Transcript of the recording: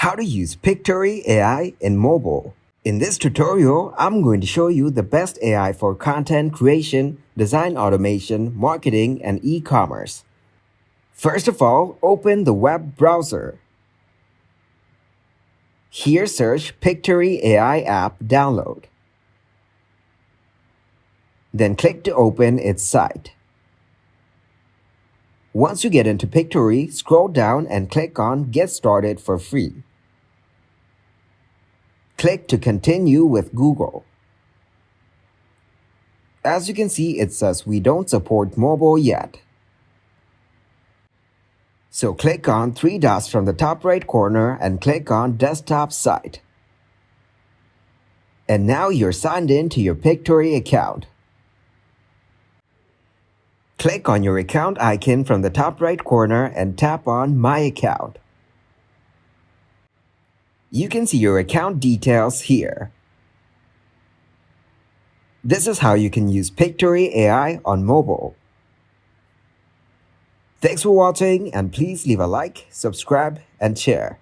How to use Pictory AI in mobile. In this tutorial, I'm going to show you the best AI for content creation, design automation, marketing, and e-commerce. First of all, open the web browser. Here search Pictory AI app download. Then click to open its site. Once you get into Pictory, scroll down and click on Get Started for free. Click to continue with Google. As you can see, it says we don't support mobile yet. So click on three dots from the top right corner and click on Desktop Site. And now you're signed in to your Pictory account. Click on your account icon from the top right corner and tap on My Account. You can see your account details here. This is how you can use Pictory AI on mobile. Thanks for watching, and please leave a like, subscribe, and share.